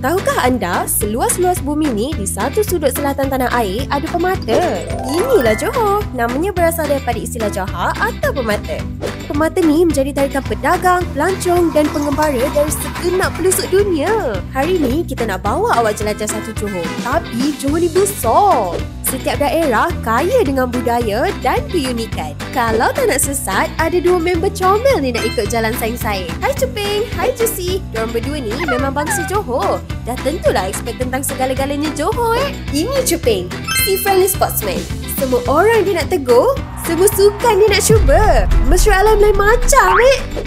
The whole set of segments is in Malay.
Tahukah anda, seluas-luas bumi ni di satu sudut selatan tanah air ada pemata? Inilah Johor. Namanya berasal daripada istilah Johar atau pemata. Pemata ni menjadi tarikan pedagang, pelancong dan pengembara dari segenap pelosok dunia. Hari ni kita nak bawa awak jelajah satu Johor. Tapi Johor ni besar. Setiap daerah kaya dengan budaya dan keunikan. Kalau tak nak sesat, ada dua member comel ni nak ikut jalan saing saya. Hai Cuping, hai Juicy. Diorang berdua ni memang bangsa Johor. Dah tentulah expert tentang segala-galanya Johor Ini Cuping, si friendly sportsman. Semua orang dia nak tegur, semua sukan dia nak cuba. Mesra alam lain macam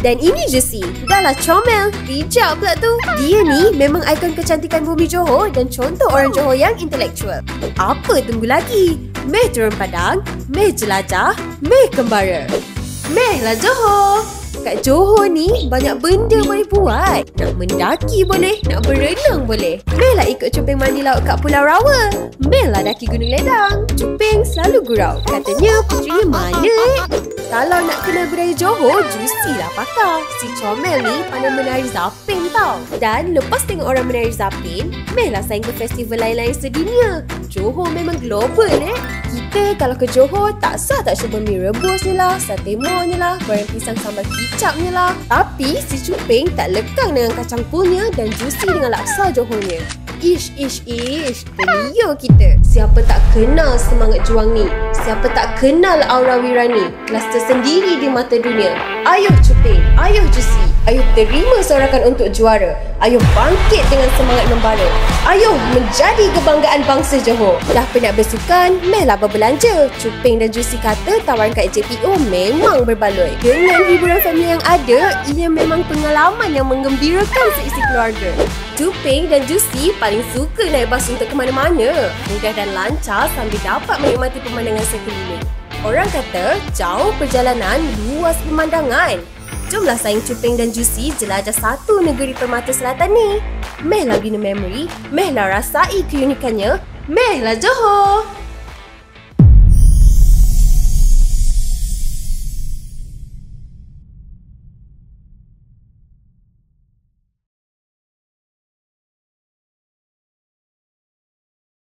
Dan ini Juicy, dah lah comel, bijak pula tu. Dia ni memang ikon kecantikan bumi Johor dan contoh orang Johor yang intelektual. Apa tunggu lagi? Meh turun padang, meh jelajah, meh kembara. Meh lah Johor. Kat Johor ni banyak benda boleh buat. Nak mendaki boleh, nak berenang boleh. Meh lah ikut Cuping mandi laut kat Pulau Rawa. Meh lah daki Gunung Ledang. Cuping selalu gurau, katanya putrinya mana Kalau nak kenal budaya Johor, Juicy lah pakar. Si comel ni pandai menari zapin tau. Dan lepas tengok orang menari zapin, meh lah saing ke festival lain-lain sedunia. Johor memang global Kita kalau ke Johor, tak sah tak cuba mie rebusnya lah, sate monya lah, goreng pisang sambal kicapnya lah. Tapi si Cuping tak lekang dengan kacang poolnya dan Juicy dengan laksa Johornya. Ish, terliur kita. Siapa tak kenal semangat juang ni? Siapa tak kenal aura Wirani? Kelas tersendiri di mata dunia. Ayuh Cuping, ayuh Juicy. Ayuh terima sorakan untuk juara. Ayuh bangkit dengan semangat membara. Ayuh menjadi kebanggaan bangsa Johor. Dah penat bersukan, mehlah berbelanja. Cuping dan Juicy kata tawaran kat JPO memang berbaloi. Dengan hiburan family yang ada, ia memang pengalaman yang menggembirakan seisi keluarga. Cuping dan Juicy paling suka naik bas untuk ke mana-mana. Mudah dan lancar sambil dapat menikmati pemandangan sekeliling. Orang kata, jauh perjalanan, luas pemandangan. Jomlah saing Cuping dan Juicy jelajah satu negeri permata selatan ni. Mehlah bina memori, mehlah rasai keunikannya, mehlah Johor.